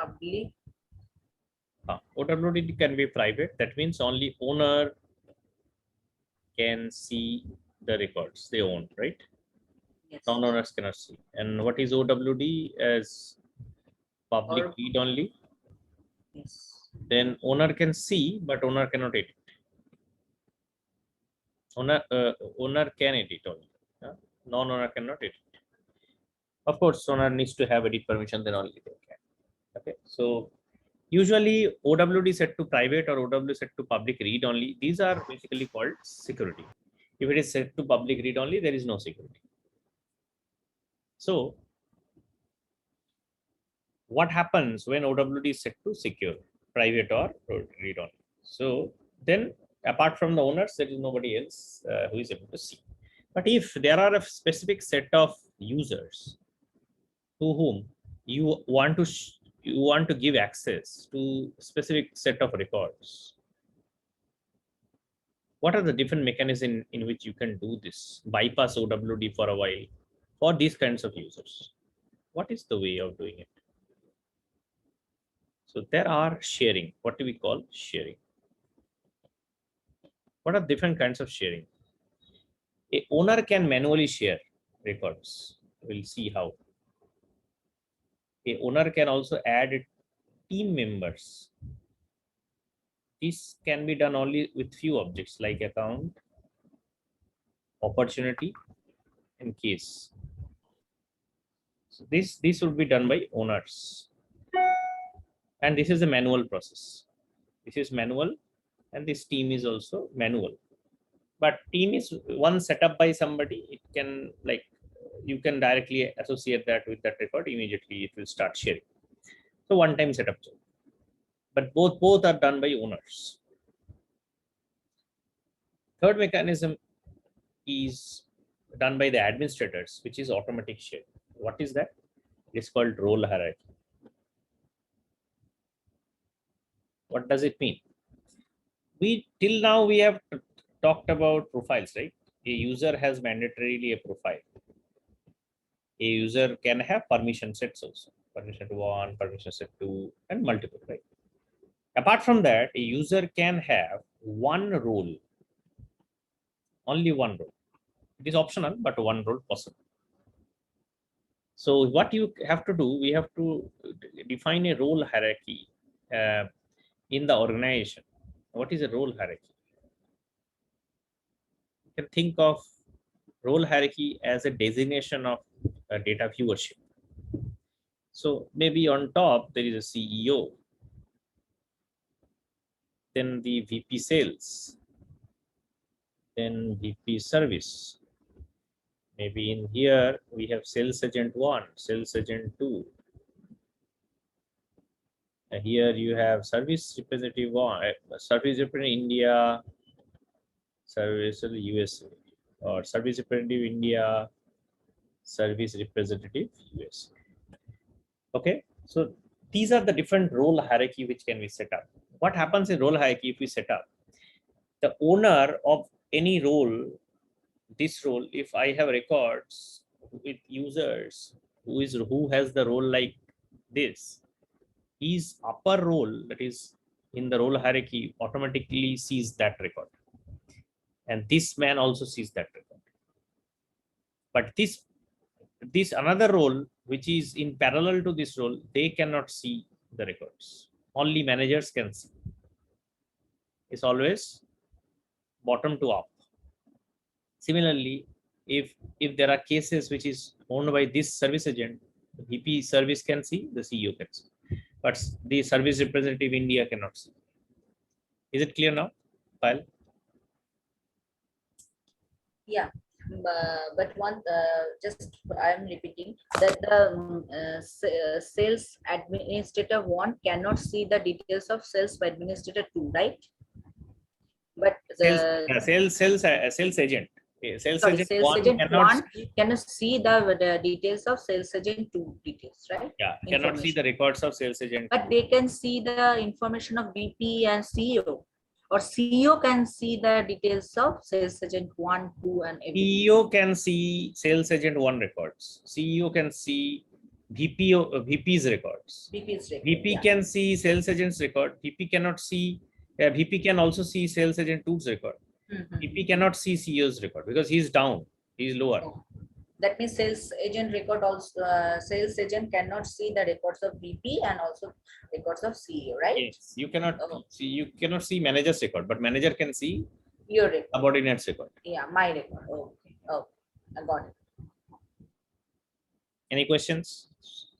Public. OWD can be private. That means only owner can see the records they own, right? Yes. Non-owners cannot see. And what is OWD? As public read only. Yes. Then owner can see, but owner cannot edit. Owner can edit only. Non-owner cannot edit. Of course, owner needs to have edit permission, then only they can. Okay, so usually OWD set to private or OWD set to public read only. These are basically called security. If it is set to public read only, there is no security. So what happens when OWD is set to secure, private or read only? So then apart from the owners, there is nobody else who is able to see. But if there are a specific set of users to whom you want to give access to specific set of records, what are the different mechanisms in which you can do this, bypass OWD for a while for these kinds of users? What is the way of doing it? So there are sharing. What do we call sharing? What are different kinds of sharing? A owner can manually share records. We'll see how. A owner can also add team members. This can be done only with few objects like account, opportunity, and case. So this would be done by owners. And this is a manual process. This is manual, and this team is also manual. But team is one set up by somebody. It can, like, you can directly associate that with that record. Immediately it will start sharing. So one time setup. But both are done by owners. Third mechanism is done by the administrators, which is automatic share. What is that? It's called role hierarchy. What does it mean? Till now we have talked about profiles, right? A user has mandatorily a profile. A user can have permission sets also. Permission 1, permission set 2, and multiple, right? Apart from that, a user can have one role. Only one role. It is optional, but one role possible. So what you have to do, we have to define a role hierarchy in the organization. What is a role hierarchy? You can think of role hierarchy as a designation of data viewership. So maybe on top there is a CEO, then the VP sales, then VP service. Maybe in here we have sales agent 1, sales agent 2. Here you have service representative 1, service representative India, service USA, or service representative India, service representative US. Okay, so these are the different role hierarchy which can be set up. What happens in role hierarchy if we set up? The owner of any role, this role, if I have records with users who has the role like this, his upper role, that is in the role hierarchy, automatically sees that record. And this man also sees that record. But this another role, which is in parallel to this role, they cannot see the records. Only managers can see. It's always bottom to up. Similarly, if there are cases which is owned by this service agent, the VP service can see, the CEO can see, but the service representative India cannot see. Is it clear now, Payal? Yeah, but one just I'm repeating that the sales administrator 1 cannot see the details of sales administrator 2, right? But the sales agent. Sales agent one cannot see the details of sales agent 2 details, right? Yeah, cannot see the records of sales agent. But they can see the information of VP and CEO. Or CEO can see the details of sales agent 1, 2, and everything. CEO can see sales agent 1 records. CEO can see VP's records. VP's record. VP Yeah. can see sales agent's record. VP cannot see. VP can also see sales agent 2's record. Mhm. VP cannot see CEO's record because he's down. He's lower. Oh. That means sales agent record also, sales agent cannot see the records of VP and also records of CEO, right? Yes, you cannot Oh. see. You cannot see manager's record, but manager can see Your record. subordinate's record. Yeah, my record. Okay. Oh, I got it. Any questions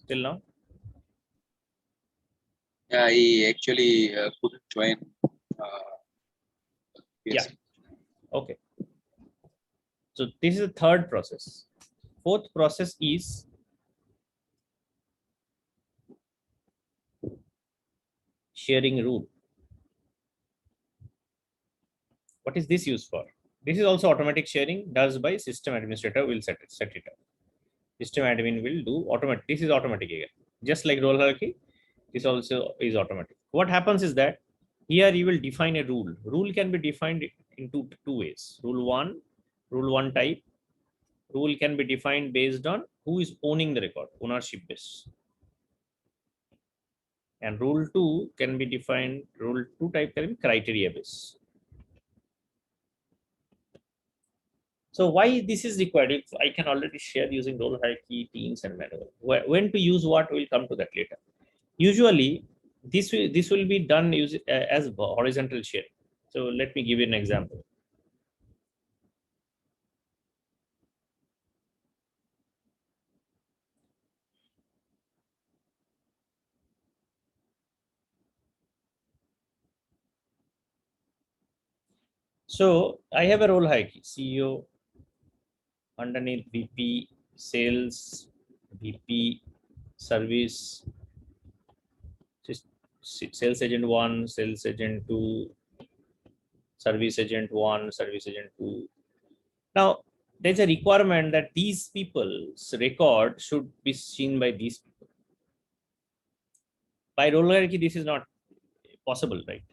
till now? Yeah, I actually couldn't join. Yeah. Okay. So this is the third process. Fourth process is sharing rule. What is this used for? This is also automatic sharing does by system administrator will set it up. System admin will do automatic. This is automatic again. Just like role hierarchy, this also is automatic. What happens is that here you will define a rule. Rule can be defined in two ways. Rule one type. Rule can be defined based on who is owning the record, ownership base. And rule 2 can be defined, rule 2 type can be criteria base. So why this is required? If I can already share using role hierarchy, teams, and manual. When to use what, we'll come to that later. Usually, this will be done as horizontal sharing. So let me give you an example. So I have a role hierarchy: CEO, underneath VP, sales, VP, service, sales agent 1, sales agent 2, service agent 1, service agent 2. Now, there's a requirement that these people's record should be seen by these people. By role hierarchy, this is not possible, right?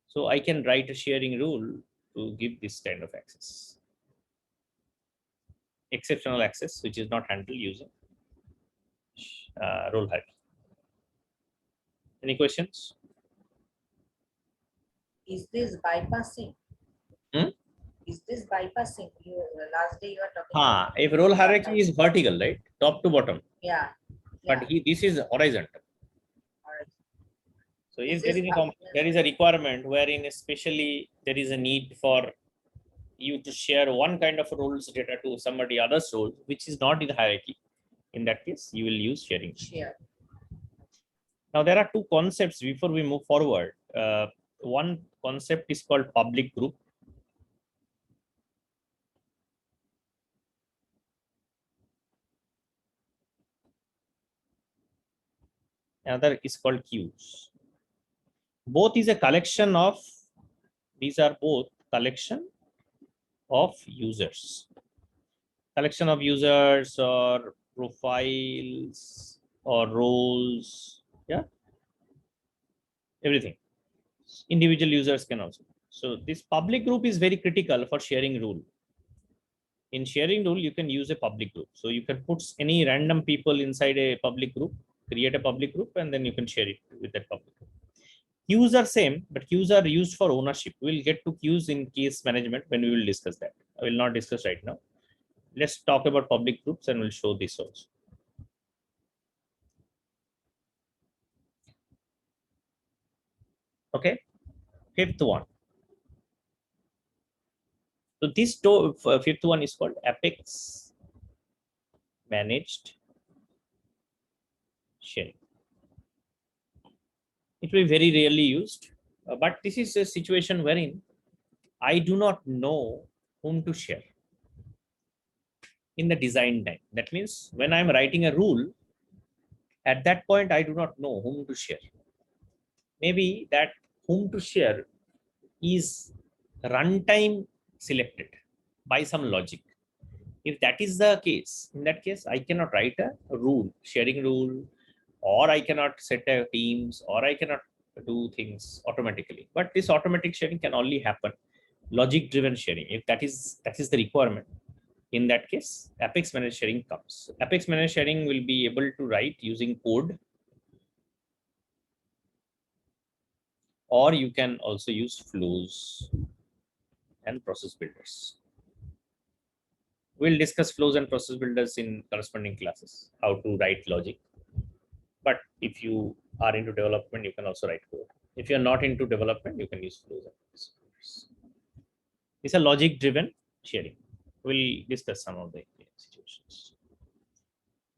So I can write a sharing rule to give this kind of access. Exceptional access, which is not handled using role hierarchy. Any questions? Is this bypassing? Hmm? Is this bypassing? Last day you are talking. If role hierarchy is vertical, right? Top to bottom. Yeah. But this is horizontal. Alright. So if there is a requirement wherein especially there is a need for you to share one kind of rules data to somebody else's role, which is not in the hierarchy. In that case, you will use sharing. Share. Now there are two concepts before we move forward. One concept is called public group. Another is called queues. Both is a collection of, these are both collection of users. Collection of users or profiles or roles, yeah, everything. Individual users can also. So this public group is very critical for sharing rule. In sharing rule, you can use a public group. So you can put any random people inside a public group, create a public group, and then you can share it with that public group. Queues are same, but queues are used for ownership. We'll get to queues in case management when we will discuss that. I will not discuss right now. Let's talk about public groups and we'll show this also. Okay, fifth one. So this fifth one is called Apex Managed Sharing. It will be very rarely used, but this is a situation wherein I do not know whom to share in the design time. That means when I'm writing a rule, at that point, I do not know whom to share. Maybe that whom to share is runtime selected by some logic. If that is the case, in that case, I cannot write a rule, sharing rule, or I cannot set a teams, or I cannot do things automatically. But this automatic sharing can only happen logic driven sharing. If that is the requirement, in that case, Apex Managed Sharing comes. Apex Managed Sharing will be able to write using code, or you can also use flows and process builders. We'll discuss flows and process builders in corresponding classes, how to write logic. But if you are into development, you can also write code. If you're not into development, you can use flows and process builders. It's a logic driven sharing. We'll discuss some of the situations.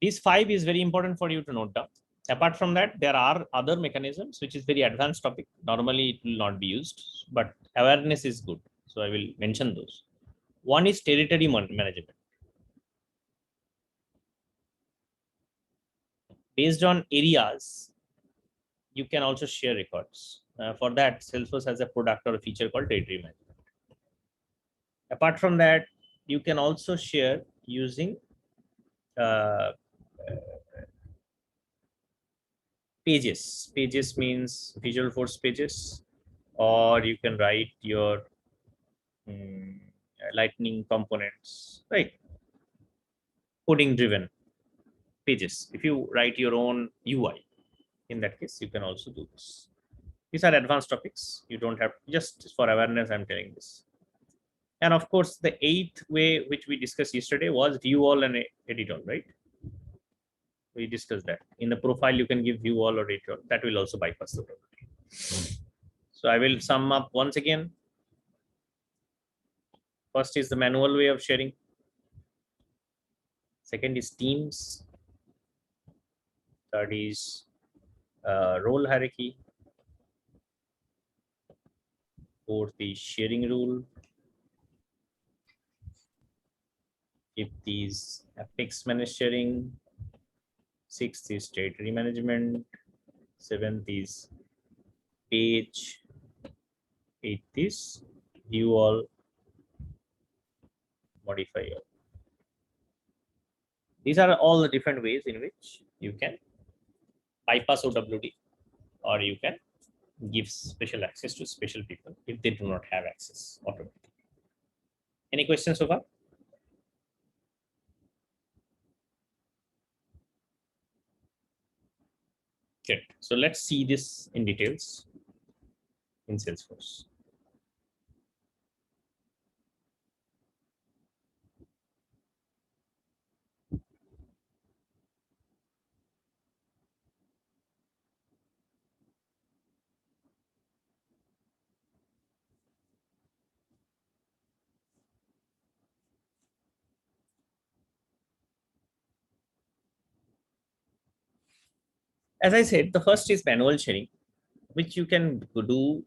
These 5 is very important for you to note down. Apart from that, there are other mechanisms, which is very advanced topic. Normally, it will not be used, but awareness is good. So I will mention those. One is territory management. Based on areas, you can also share records. For that, Salesforce has a product or a feature called territory management. Apart from that, you can also share using pages. Pages means Visualforce pages, or you can write your Lightning components, right? Coding driven pages. If you write your own UI, in that case, you can also do this. These are advanced topics. You don't have, just for awareness, I'm telling this. And of course, the 8th way, which we discussed yesterday, was view all and edit all, right? We discussed that. In the profile, you can give view all or edit all. That will also bypass the property. So I will sum up once again. First is the manual way of sharing. Second is teams. Third is role hierarchy. Fourth is sharing rule. Fifth is Apex Managed Sharing. Sixth is territory management. Seventh is page. Eighth is view all, modify all. These are all the different ways in which you can bypass OWD, or you can give special access to special people if they do not have access automatically. Any questions so far? Good. So let's see this in details in Salesforce. As I said, the first is manual sharing, which you can do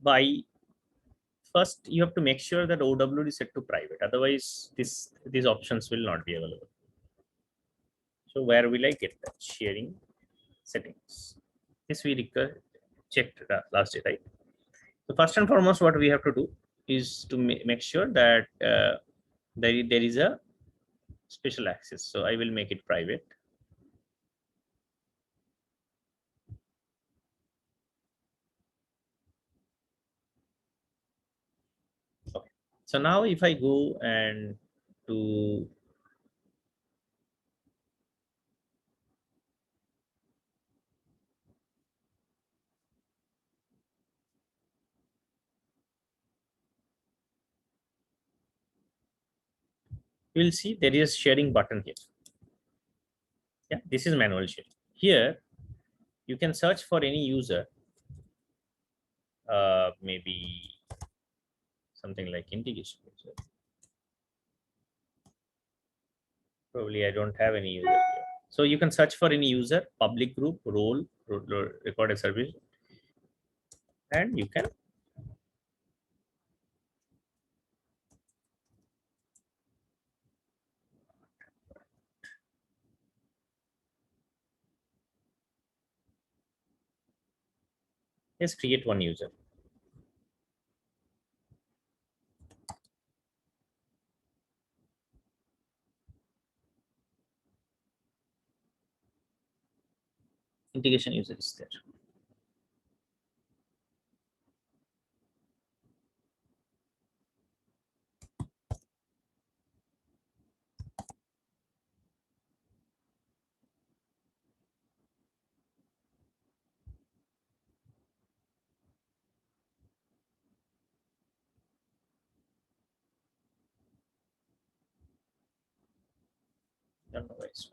by, first you have to make sure that OWD is set to private. Otherwise, these options will not be available. So where will I get that? Sharing settings. This we checked last day, right? So first and foremost, what we have to do is to make sure that there is a special access. So I will make it private. Okay. So now if I go and to you will see there is a sharing button here. Yeah, this is manual sharing. Here, you can search for any user, maybe something like integration. Probably I don't have any user here. So you can search for any user, public group, role, recorded service, and you can just create one user. Integration user is there. Don't know why it's-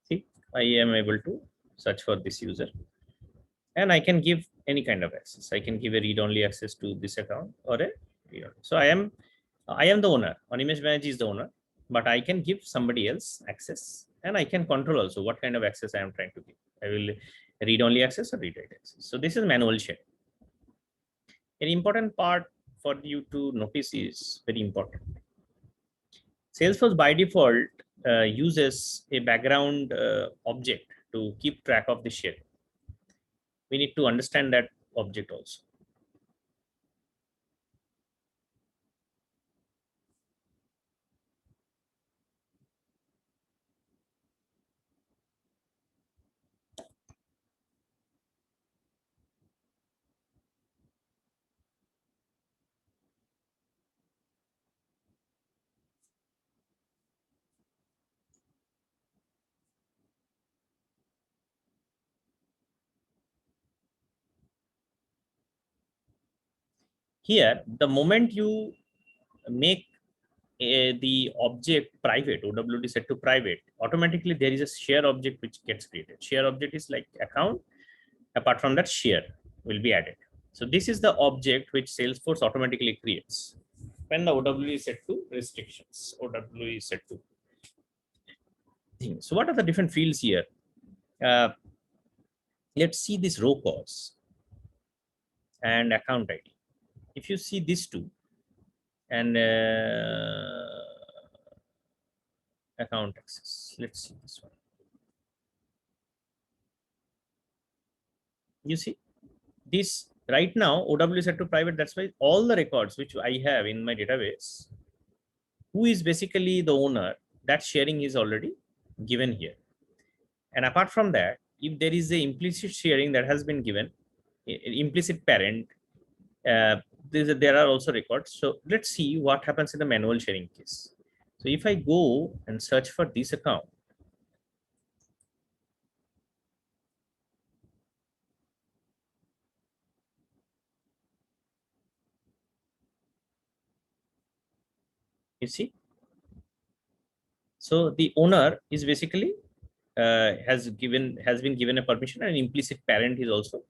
See, I am able to search for this user, and I can give any kind of access. I can give a read-only access to this account or a read-only. So I am the owner. Animesh Banerjee is the owner, but I can give somebody else access, and I can control also what kind of access I am trying to give. I will read-only access or read-write access. So this is manual sharing. An important part for you to notice is very important. Salesforce by default uses a background object to keep track of the sharing. We need to understand that object also. Here, the moment you make the object private, OWD set to private, automatically there is a share object which gets created. Share object is like account. Apart from that, share will be added. So this is the object which Salesforce automatically creates when the OWD is set to restrictions. OWD is set to things. So what are the different fields here? Let's see this row cost and account ID. If you see these two and account access, let's see this one. You see this right now OW is set to private. That's why all the records which I have in my database, who is basically the owner, that sharing is already given here. And apart from that, if there is a implicit sharing that has been given, implicit parent, there are also records. So let's see what happens in the manual sharing case. So if I go and search for this account, you see, so the owner is basically has been given a permission, and implicit parent is also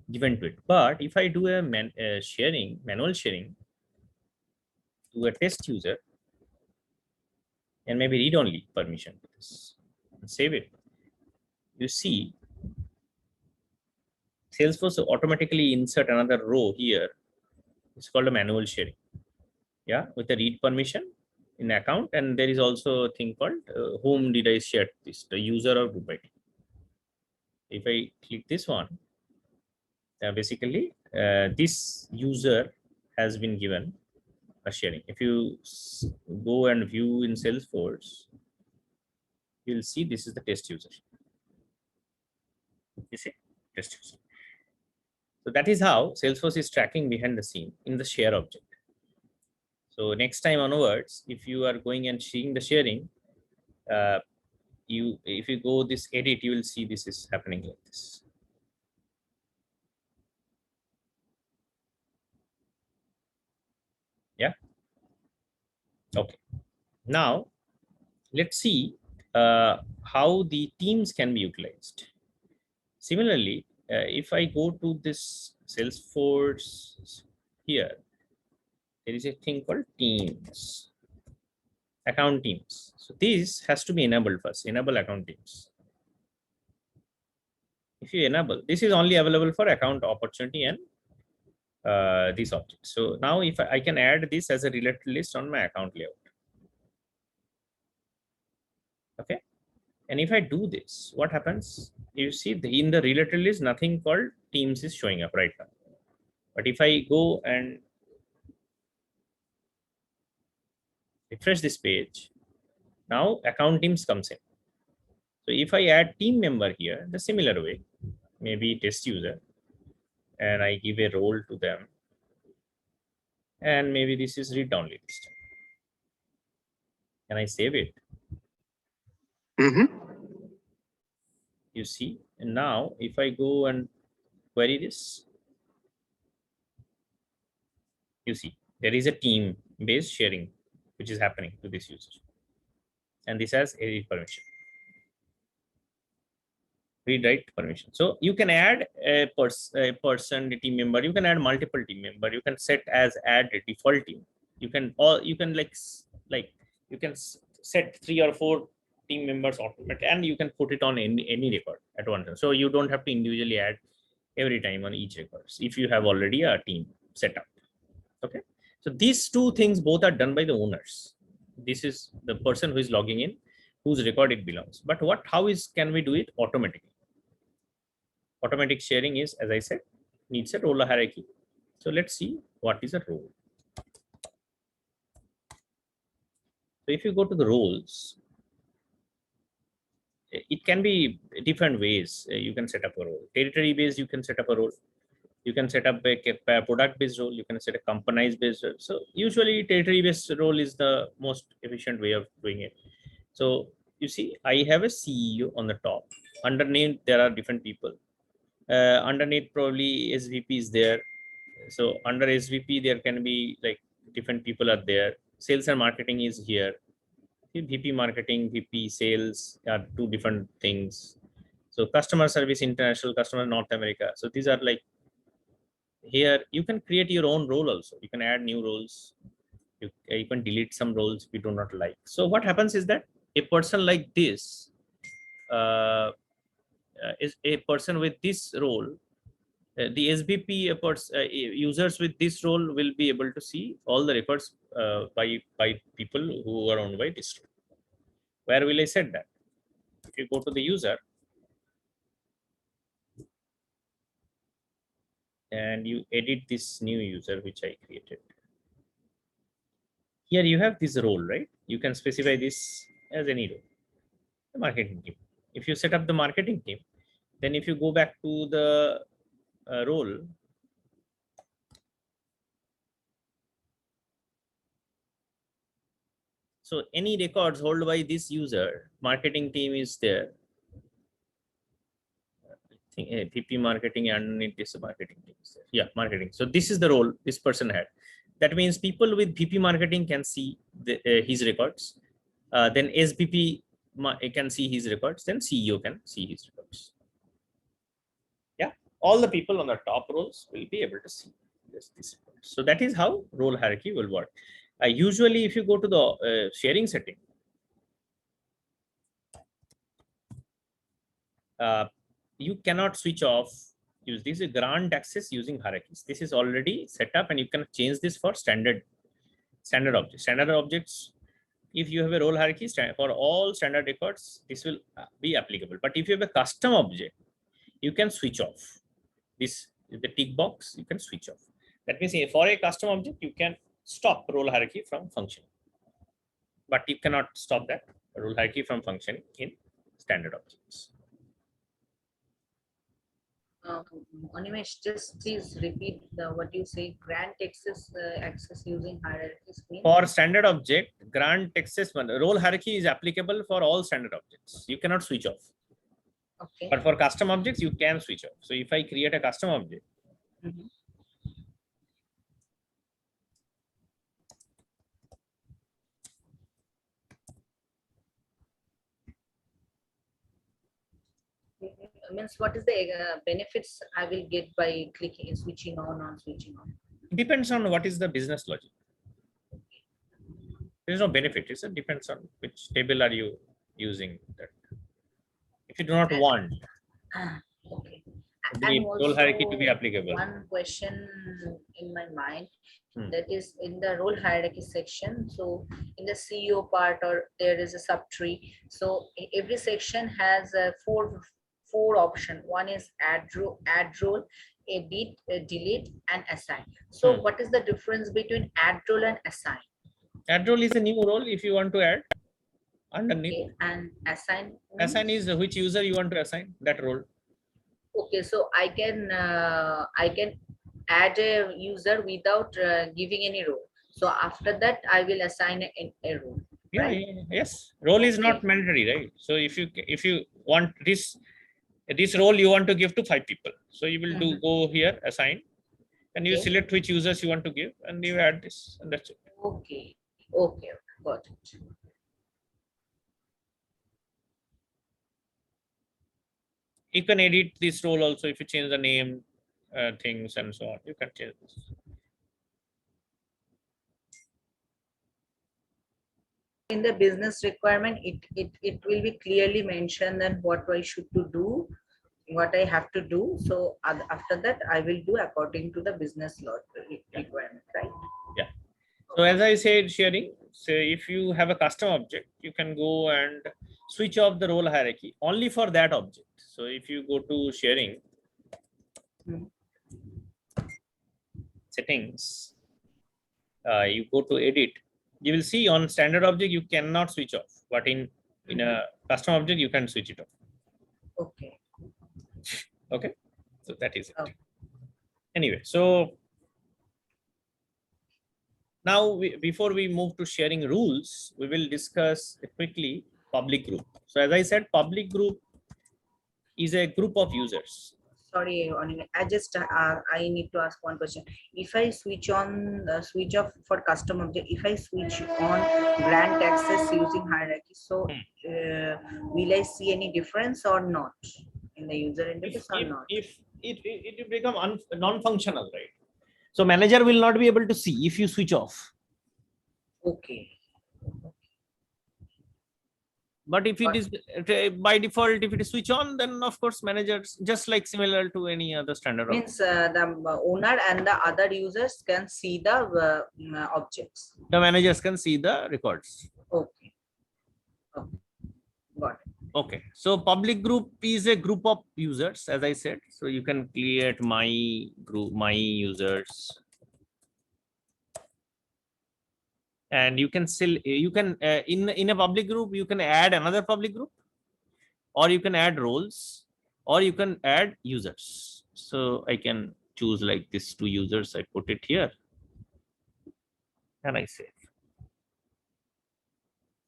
given to it. But if I do a manual sharing to a test user, and maybe read only permission to this, and save it, you see Salesforce automatically insert another row here. It's called a manual sharing, yeah, with a read permission in account. And there is also a thing called whom did I share this, the user or group ID. If I click this one, basically this user has been given a sharing. If you go and view in Salesforce, you'll see this is the test user. You see, test user. So that is how Salesforce is tracking behind the scene in the share object. So next time onwards, if you are going and seeing the sharing, if you go this edit, you will see this is happening like this. Yeah. Okay. Now let's see how the teams can be utilized. Similarly, if I go to this Salesforce here, there is a thing called teams, account teams. So this has to be enabled first, enable account teams. If you enable, this is only available for account opportunity and these objects. So now if I can add this as a related list on my account layout. Okay. And if I do this, what happens? You see in the related list, nothing called teams is showing up right now. But if I go and refresh this page, now account teams comes in. So if I add team member here, the similar way, maybe test user, and I give a role to them, and maybe this is read only list. Can I save it? You see, and now if I go and query this, you see there is a team based sharing which is happening to this user, and this has edit permission, read write permission. So you can add a person, a team member. You can add multiple team member. You can set as add a default team. You can you can set 3 or 4 team members automatic, and you can put it on any record at one time. So you don't have to individually add every time on each records if you have already a team set up. Okay, so these two things both are done by the owners. This is the person who is logging in, whose record it belongs. But how can we do it automatically? Automatic sharing is, as I said, needs a role hierarchy. So let's see what is a role. So if you go to the roles, it can be different ways. You can set up a role. Territory based, you can set up a role. You can set up a product based role. You can set a company based role. So usually territory based role is the most efficient way of doing it. So you see, I have a CEO on the top. Underneath, there are different people. Underneath, probably SVP is there. So under SVP, there can be like different people are there. Sales and marketing is here. VP marketing, VP sales are two different things. So customer service, international, customer North America. So these are like, here you can create your own role also. You can add new roles. You can delete some roles we do not like. So what happens is that a person like this is a person with this role. The SVP users with this role will be able to see all the records by people who are owned by this role. Where will I set that? If you go to the user and you edit this new user which I created, here you have this role, right? You can specify this as any role, the marketing team. If you set up the marketing team, then if you go back to the role, so any records held by this user, marketing team is there. VP marketing and underneath this marketing team is there. Yeah, marketing. So this is the role this person had. That means people with VP marketing can see his records. Then SVP can see his records. Then CEO can see his records. Yeah, all the people on the top roles will be able to see this records. So that is how role hierarchy will work. Usually, if you go to the sharing setting, you cannot switch off. Use this grant access using hierarchies. This is already set up, and you can change this for standard objects. Standard objects, if you have a role hierarchy for all standard records, this will be applicable. But if you have a custom object, you can switch off. This is the tick box. You can switch off. That means for a custom object, you can stop role hierarchy from functioning, but you cannot stop that role hierarchy from functioning in standard objects. Animesh, just please repeat what you say. Grant access using hierarchies means? For standard object, grant access role hierarchy is applicable for all standard objects. You cannot switch off. Okay. But for custom objects, you can switch off. So if I create a custom object, means what is the benefits I will get by clicking switching on switching on? it depends on what is the business logic. There is no benefit. It depends on which table are you using that. If you do not want, Okay. the And role hierarchy to be also applicable. one question in my mind, Hmm. that is in the role hierarchy section. So in the CEO part, or there is a subtree. So every section has four option. One is add role, edit, delete, and assign. So Hmm. what is the difference between add role and assign? Add role is a new role if you want to add underneath. Okay, and assign Assign means? is which user you want to assign that role. Okay, so I can add a user without giving any role. So after that, I will assign a role, Yeah, right? yeah, yes. Role is not Okay. mandatory, right? So if you want this role you want to give to 5 people, so you will do Mhm. go here assign, and you Okay. select which users you want to give, and you add this, and that's it. Okay. Okay. Got it. You can edit this role also if you change the name, things and so on. You can change this. In the business requirement, it will be clearly mentioned that what I should to do, what I have to do. So after that, I will do according to the business law requirement, right? Yeah. So as I said, sharing. So if you have a custom object, you can go and switch off the role hierarchy only for that object. So if you go to sharing Mhm. settings, you go to edit, you will see on standard object you cannot switch off, but in a custom object you can switch it off. Okay. Okay, so that is it. Okay. Anyway, so now before we move to sharing rules, we will discuss quickly public group. So as I said, public group is a group of users. Sorry, I just I need to ask one question. If I switch on switch off for custom object, if I switch on grant access using hierarchy, so will I see any difference or not in the user interface or not? If it will become non-functional, right? So manager will not be able to see if you switch off. Okay. But if it is by default, if it is switch on, then of course managers, just like similar to any other standard object. Means the owner and the other users can see the objects. The managers can see the records. Okay. Okay. Got it. Okay, so public group is a group of users, as I said. So you can create my group, my users, and you can still in a public group you can add another public group, or you can add roles, or you can add users. So I can choose like this 2 users. I put it here, and I save.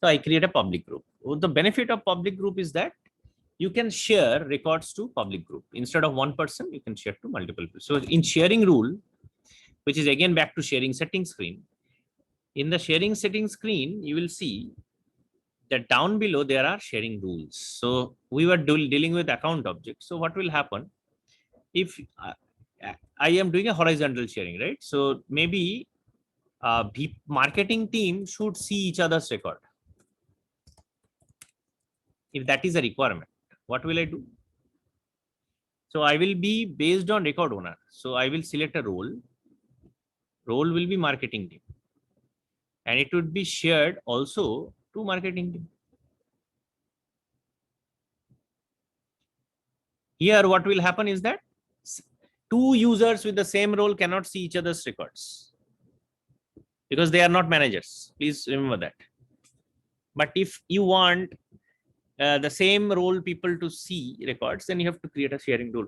So I create a public group. The benefit of public group is that you can share records to public group. Instead of one person, you can share to multiple people. So in sharing rule, which is again back to sharing settings screen, in the sharing settings screen, you will see that down below there are sharing rules. So we were dealing with account objects. So what will happen if I am doing a horizontal sharing, right? So maybe marketing team should see each other's record. If that is a requirement, what will I do? So I will be based on record owner. So I will select a role. Role will be marketing team, and it would be shared also to marketing team. Here, what will happen is that 2 users with the same role cannot see each other's records because they are not managers. Please remember that. But if you want the same role people to see records, then you have to create a sharing rule.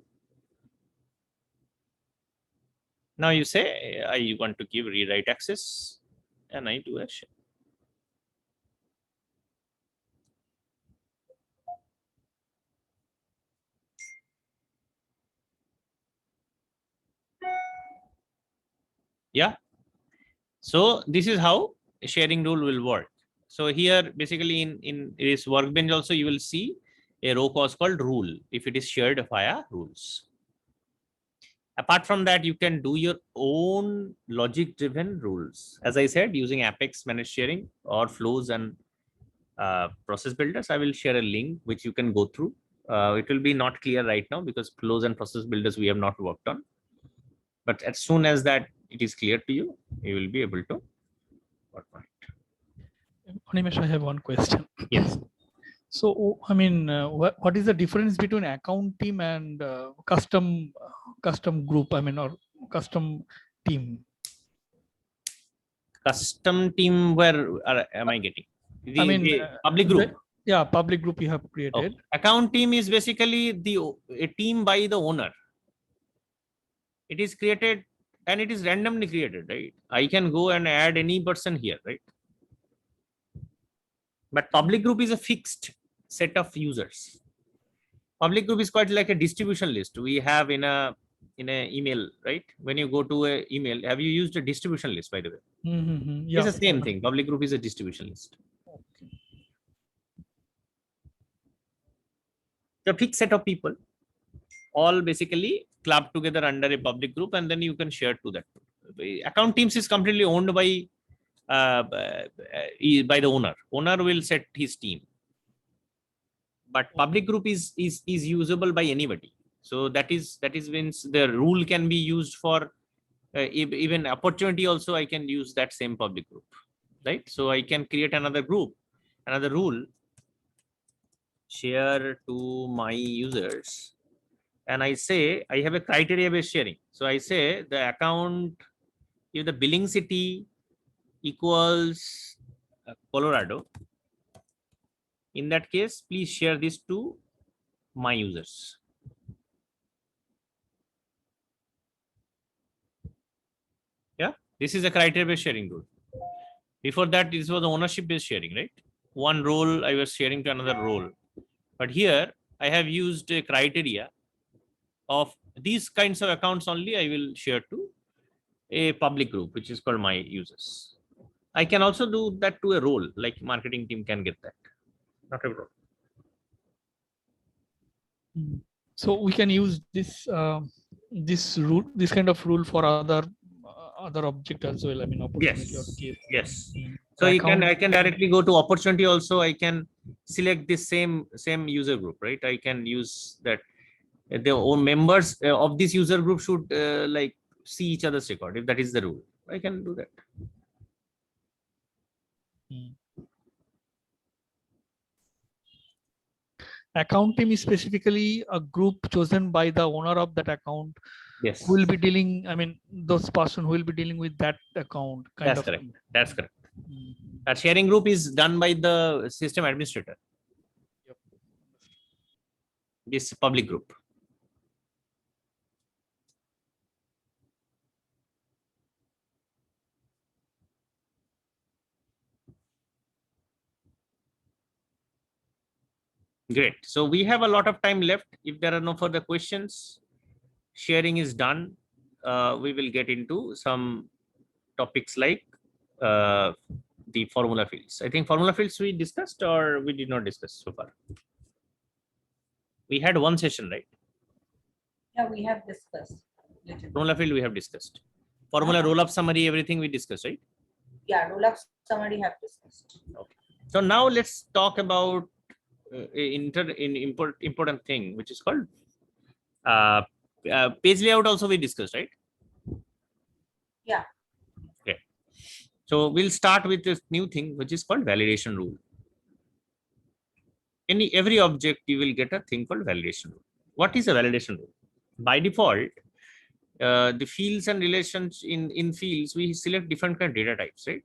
Now you say, I want to give rewrite access, and I do a share. Yeah. So this is how a sharing rule will work. So here, basically in this workbench also, you will see a row clause called rule if it is shared via rules. Apart from that, you can do your own logic driven rules. As I said, using Apex managed sharing or flows and process builders. I will share a link which you can go through. It will be not clear right now because flows and process builders we have not worked on. But as soon as that it is clear to you, you will be able to work on it. Animesh, I have one question. Yes. So, I mean, what is the difference between account team and custom group? I mean, or custom team? Custom team, where am I getting? I mean, Public group. Yeah, public group you have created. Okay. Account team is basically a team by the owner. It is created and it is randomly created, right? I can go and add any person here, right? But public group is a fixed set of users. Public group is quite like a distribution list we have in a email, right? When you go to a email, have you used a distribution list, by the way? Yeah. It's the same thing. Public group is a distribution list. Okay. The fixed set of people all basically clubbed together under a public group, and then you can share to that. Account teams is completely owned by the owner. Owner will set his team, but public group is usable by anybody. So that is means the rule can be used for even opportunity also. I can use that same public group, right? So I can create another group, another rule, share to my users, and I say I have a criteria based sharing. So I say the account, if the billing city equals Colorado, in that case, please share this to my users. Yeah, this is a criteria based sharing rule. Before that, this was the ownership based sharing, right? One role I was sharing to another role. But here I have used a criteria of these kinds of accounts only I will share to a public group, which is called my users. I can also do that to a role, like marketing team can get that. Not a problem. So we can use this this kind of rule for other object as well. I mean, opportunity or case. Yes. So I can directly go to opportunity also. I can select this same user group, right? I can use that. The own members of this user group should like see each other's record. If that is the rule, I can do that. Account team is specifically a group chosen by the owner of that account. Yes. Who will be dealing, I mean, those person who will be dealing with that account. That's correct. That's correct. That sharing group is done by the system administrator. Yep. This public group. Great. So we have a lot of time left. If there are no further questions, sharing is done. We will get into some topics like the formula fields. I think formula fields we discussed or we did not discuss so far. We had one session, right? Yeah, we have discussed. Formula field we have discussed. Formula roll-up summary, everything we discussed, right? Yeah, roll-up summary have discussed. Okay. So now let's talk about important thing, which is called page layout. Also we discussed, right? Yeah. Okay. So we'll start with this new thing, which is called validation rule. Every object you will get a thing called validation rule. What is a validation rule? By default, the fields and relations in fields, we select different kind of data types, right?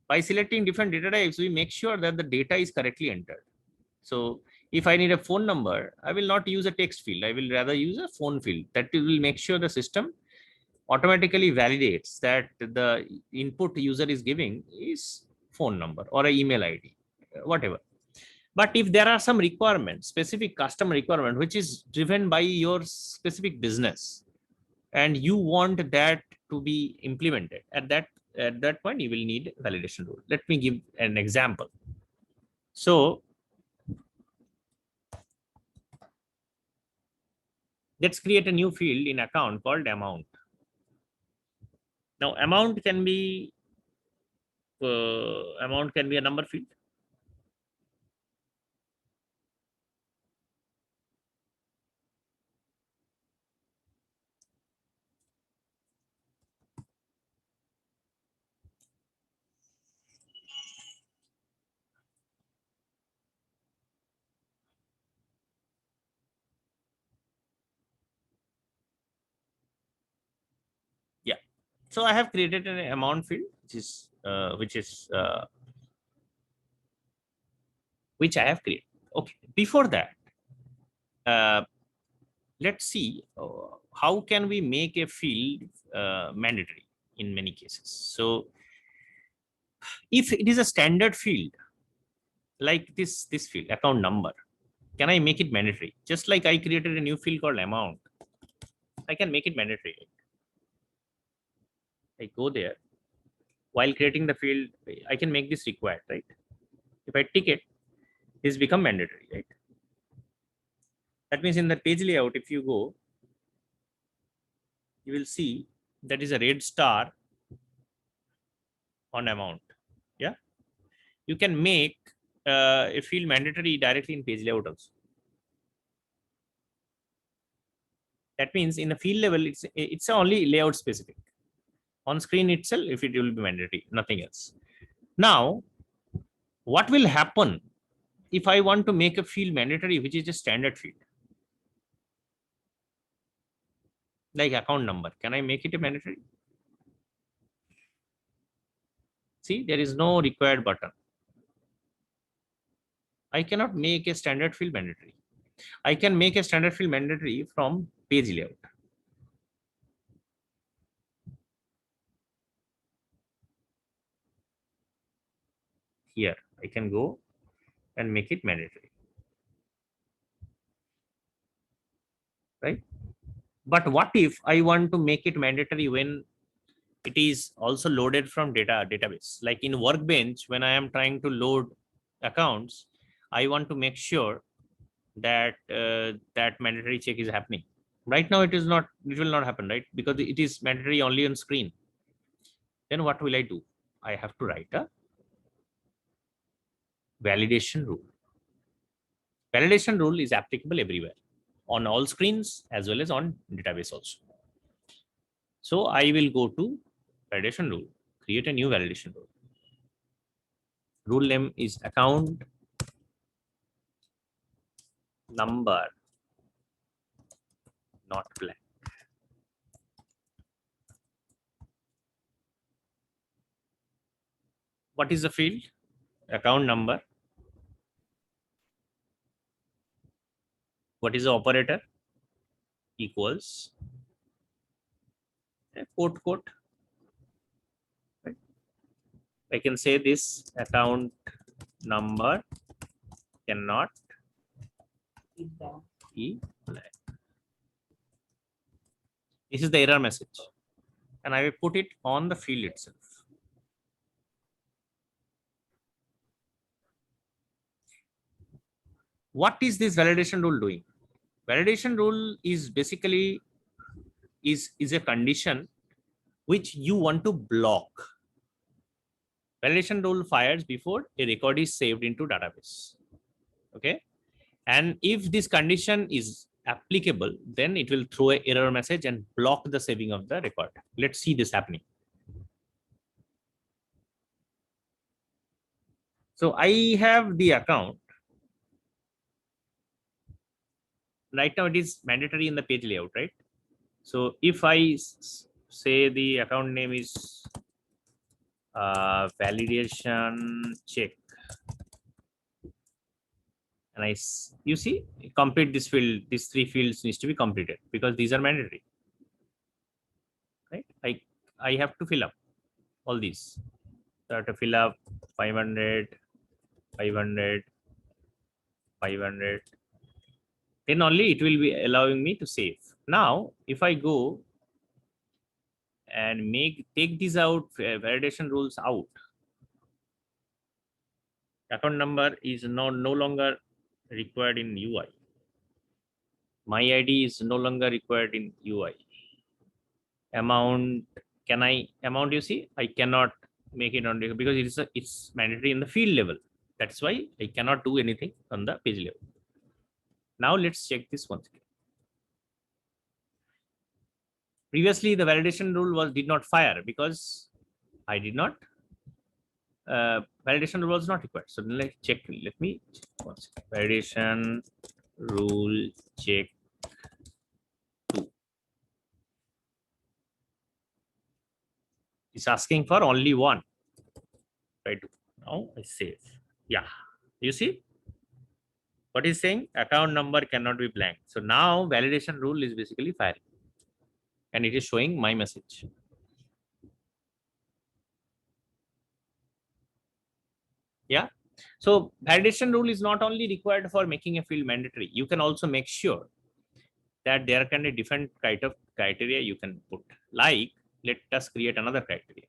By selecting different data types, we make sure that the data is correctly entered. So if I need a phone number, I will not use a text field. I will rather use a phone field. That will make sure the system automatically validates that the input user is giving is phone number or an email ID, whatever. But if there are some requirements, specific customer requirement, which is driven by your specific business, and you want that to be implemented, at that point, you will need validation rule. Let me give an example. So let's create a new field in account called amount. Now, amount can be a number field. So I have created an amount field, which I have created. Okay. Before that, let's see how can we make a field mandatory in many cases. So if it is a standard field like this field account number, can I make it mandatory? Just like I created a new field called amount, I can make it mandatory. I go there. While creating the field, I can make this required, right? If I tick it, this become mandatory, right? That means in the page layout, if you go, you will see that is a red star on amount. Yeah, you can make a field mandatory directly in page layout also. That means in the field level, it's only layout specific. On screen itself, if it will be mandatory, nothing else. Now, what will happen if I want to make a field mandatory, which is a standard field? Like account number, can I make it a mandatory? See, there is no required button. I cannot make a standard field mandatory. I can make a standard field mandatory from page layout. Here, I can go and make it mandatory. Right? But what if I want to make it mandatory when it is also loaded from database? Like in Workbench, when I am trying to load accounts, I want to make sure that that mandatory check is happening. Right now, it will not happen, right? Because it is mandatory only on screen. Then what will I do? I have to write a validation rule. Validation rule is applicable everywhere, on all screens as well as on database also. So I will go to validation rule, create a new validation rule. Rule name is account number not blank. What is the field? Account number. What is the operator? Equals quote. Right? I can say this account number cannot be blank. This is the error message, and I will put it on the field itself. What is this validation rule doing? Validation rule is basically is a condition which you want to block. Validation rule fires before a record is saved into database. Okay, and if this condition is applicable, then it will throw an error message and block the saving of the record. Let's see this happening. So I have the account. Right now it is mandatory in the page layout, right? So if I say the account name is validation check, and you see, complete this field, these three fields needs to be completed because these are mandatory, right? I have to fill up all these. So I have to fill up 500, 500, 500. Then only it will be allowing me to save. Now, if I go and take these out, validation rules out, account number is no longer required in UI. My ID is no longer required in UI. Amount, amount, you see, I cannot make it on because it's mandatory in the field level. That's why I cannot do anything on the page level. Now let's check this once again. Previously, the validation rule did not fire because I did not. Validation rule was not required. So let's check. Let me check once again. Validation rule check 2. It's asking for only one. Right now, I save. Yeah, you see what is saying? Account number cannot be blank. So now validation rule is basically firing, and it is showing my message. Yeah. So validation rule is not only required for making a field mandatory. You can also make sure that there can be different kind of criteria you can put. Like, let us create another criteria.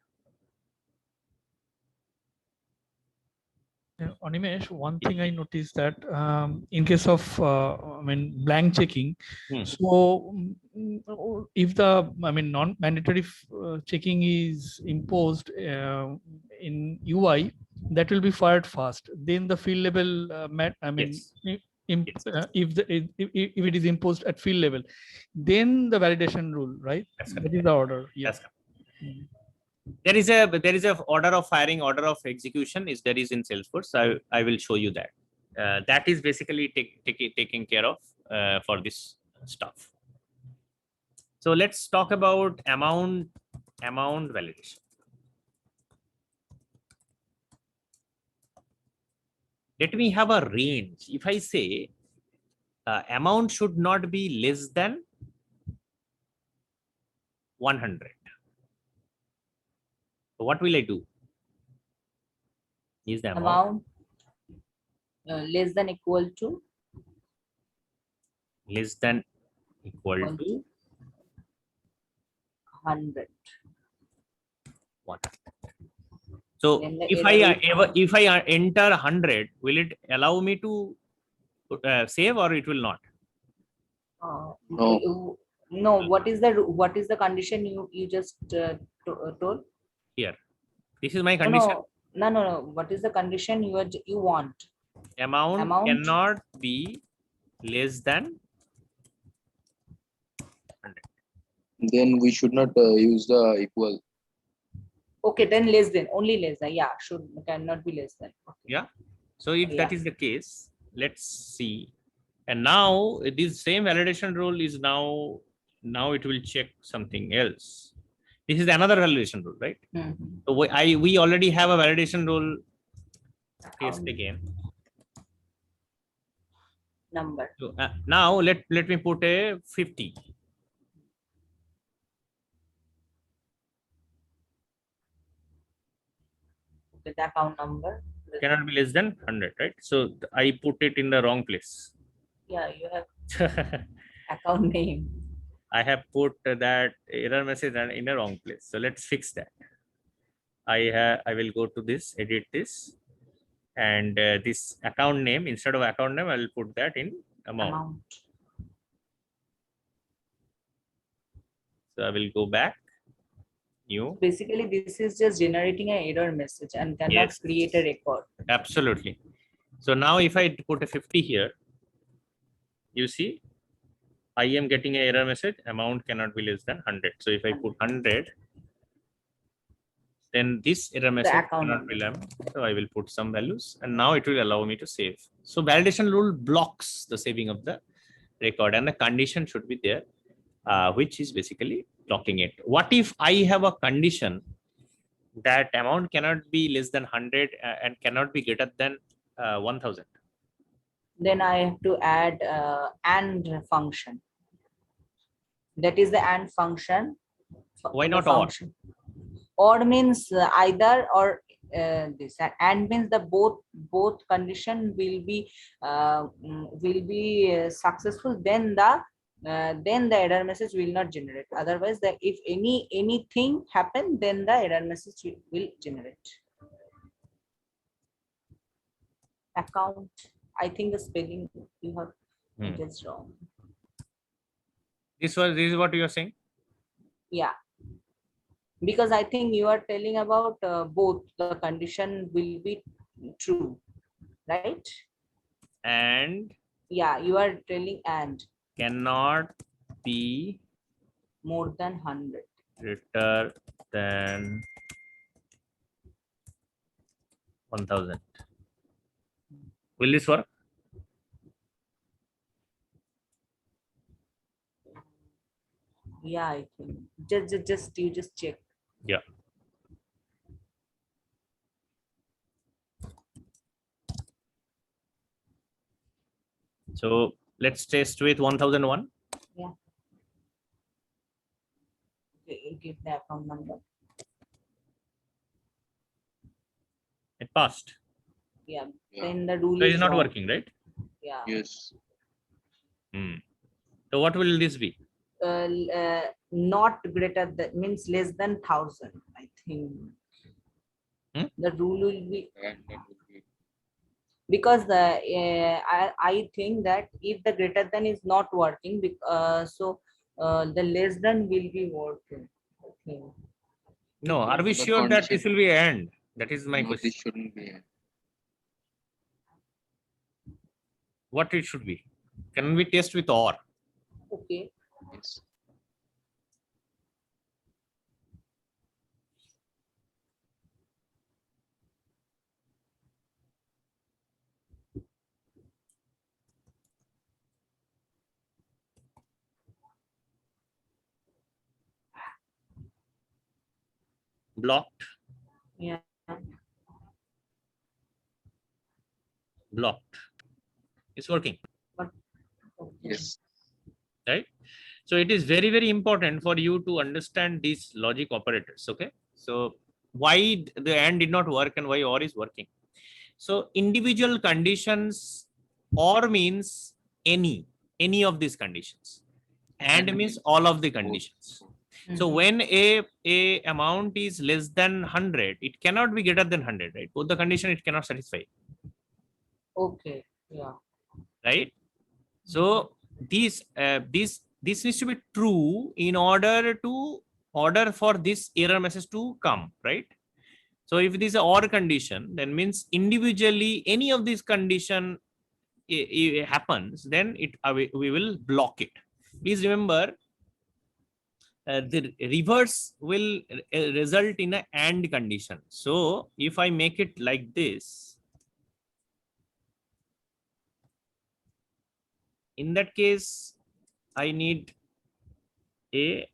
Animesh, one thing I noticed that in case of blank checking, so if the non-mandatory checking is imposed in UI, that will be fired fast. Then the field level, Yes. if it is imposed at field level, then the validation rule, right? That's That correct. is the order. Yeah. That's correct. There is a order of firing, order of execution is there is in Salesforce. I will show you that. That is basically taking care of for this stuff. So let's talk about amount validation. Let me have a range. If I say amount should not be less than 100. So what will I do? Is the Amount less than equal to less than equal to 100. 1. So Then the if I enter 100, will it allow me to save or it will not? No. What is the condition you just told? Here, this is my condition. No. What is the condition you want? Amount cannot be less than 100. Then we should not use the equal. Okay, then less than, only less than. Yeah, cannot be less than. Okay. Yeah. So if that is the case, let's see. And now this same validation rule is now it will check something else. This is another validation rule, right? So we already have a validation rule. Paste again. Number. So now let me put a 50. Okay, the account number Cannot be less than 100, right? So I put it in the wrong place. Yeah, you have account name. I have put that error message in the wrong place. So let's fix that. I will go to this, edit this, and this account name, instead of account name, I will put that in amount. So I will go back. New. Basically, this is just generating an error message and cannot create a record. Absolutely. So now if I put a 50 here, you see, I am getting an error message, amount cannot be less than 100. So if I put 100, then this error message cannot be less. So I will put some values and now it will allow me to save. So validation rule blocks the saving of the record and the condition should be there, which is basically blocking it. What if I have a condition that amount cannot be less than 100 and cannot be greater than 1000? Then I have to add AND function. That is the AND function. Why not OR? OR means either or. This AND means the both condition will be successful. Then the error message will not generate. Otherwise, if anything happen, then the error message will generate. Account. I think the spelling you have just wrong. This is what you are saying? Yeah. Because I think you are telling about both the condition will be true, right? And yeah, you are telling and cannot be more than 100. Greater than 1000. Will this work? Yeah, I think you just check. Yeah. So let's test with 1001. You give the account number. It passed. Yeah. Yeah. Then the rule So it is is not wrong. working, right? Yeah. Yes. So what will this be? Not greater than means less than 1,000. I think the rule will be And that will be because I think that if the greater than is not working, so the less than will be working. Okay. No, are we the sure that this condition. will be end? That is my No, question. this shouldn't be. What it should be? Can we test with OR? Okay. Yes. Blocked, Yeah. blocked. It's working, But okay. Yes. right? So it is very, very important for you to understand these logic operators. Okay. So why the AND did not work and why OR is working. So individual conditions, OR means any of these conditions. AND means all of the conditions. So Mhm. when a amount is less than 100, it cannot be greater than 100, right? Both the condition it cannot satisfy, Okay. Yeah. right? So this needs to be true in order for this error message to come, right? So if it is a OR condition, then means individually any of these condition happens, then we will block it. Please remember, the reverse will result in an AND condition. So if I make it like this, in that case, I need a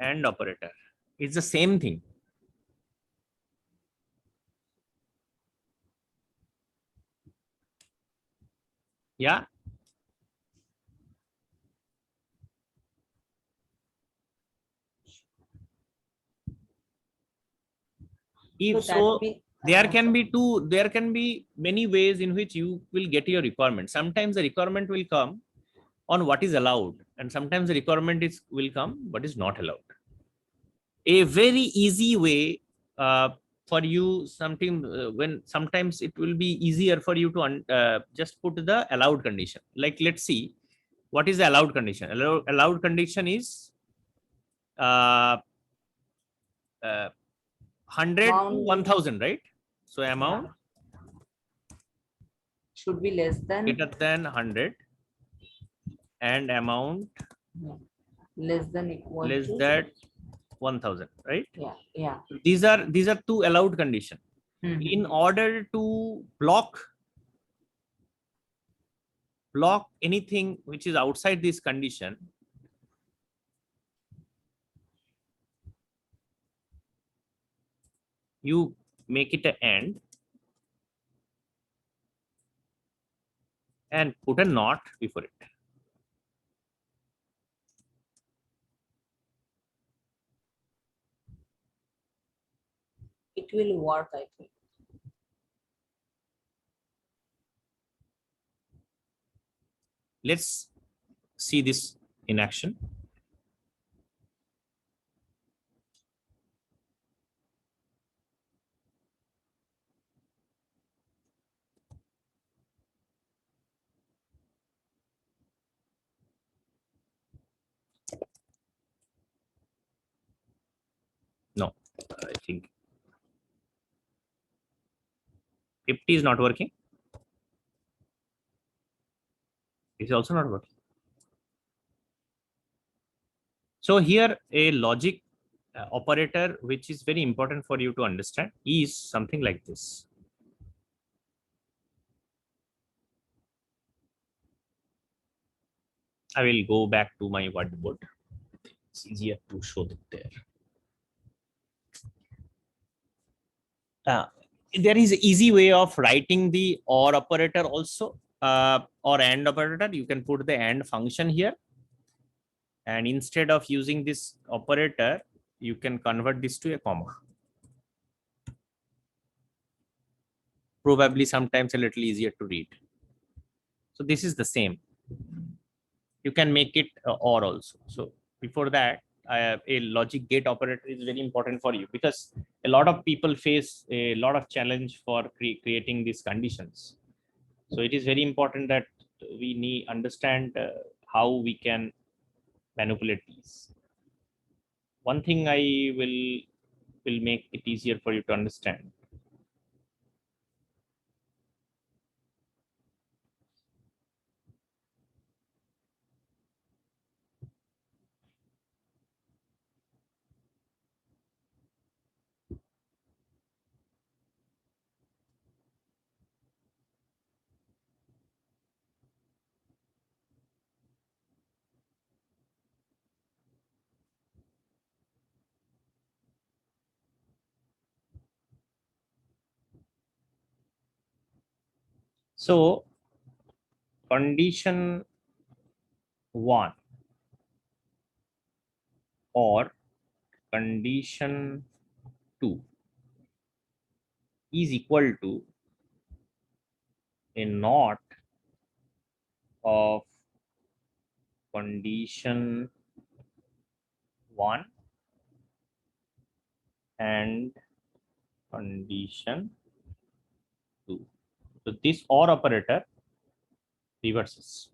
AND operator. It's the same thing. Yeah. If that so, mean- there can be many ways in which you will get your requirement. Sometimes the requirement will come on what is allowed, and sometimes the requirement will come what is not allowed. A very easy way for you, something when sometimes it will be easier for you to just put the allowed condition. Like, let's see what is the allowed condition. Allowed condition is 100 to Amount- 1000, right? So amount should be less than greater than 100 and amount less than equal less to than 1000, right? yeah. These are two allowed condition. Mhm. In order to block anything which is outside this condition, you make it an AND and put a NOT before it. It will work, I think. Let's see this in action. No, I think 50 is not working. It's also not working. So here a logic operator which is very important for you to understand is something like this. I will go back to my whiteboard. It's easier to show it there. There is an easy way of writing the OR operator also. or AND operator, you can put the AND function here. And instead of using this operator, you can convert this to a comma. Probably sometimes a little easier to read. So this is the same. You can make it OR also. So before that, a logic gate operator is very important for you, because a lot of people face a lot of challenge for creating these conditions. So it is very important that we understand how we can manipulate these. One thing I will make it easier for you to understand. So condition 1 or condition 2 is equal to a NOT of condition 1 and condition 2. So this OR operator reverses.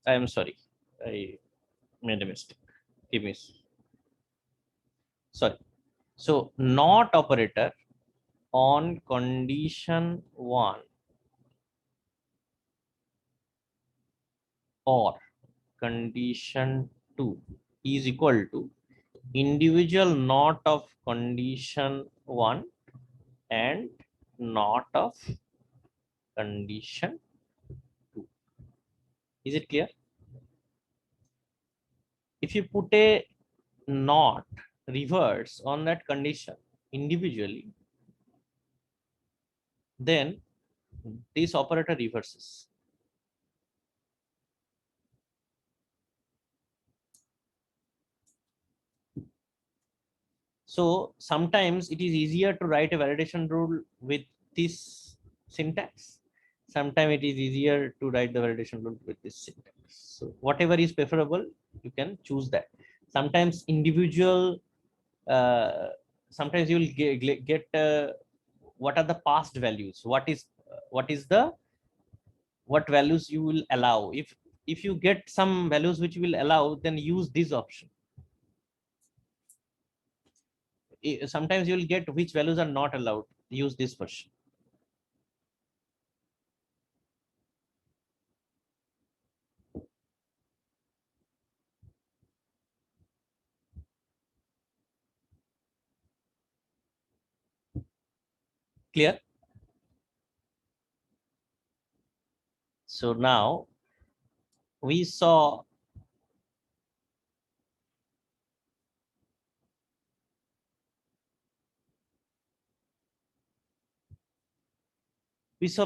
I am sorry, I made a mistake. Give me. Sorry. So NOT operator on condition 1 or condition 2 is equal to individual NOT of condition 1 and NOT of condition 2. Is it clear? If you put a NOT reverse on that condition individually, then this operator reverses. So sometimes it is easier to write a validation rule with this syntax. Sometimes it is easier to write the validation rule with this syntax. So whatever is preferable, you can choose that. Sometimes individual, sometimes you will get what are the past values, what values you will allow. If you get some values which you will allow, then use this option. Sometimes you will get which values are not allowed, use this version. Clear? So now we saw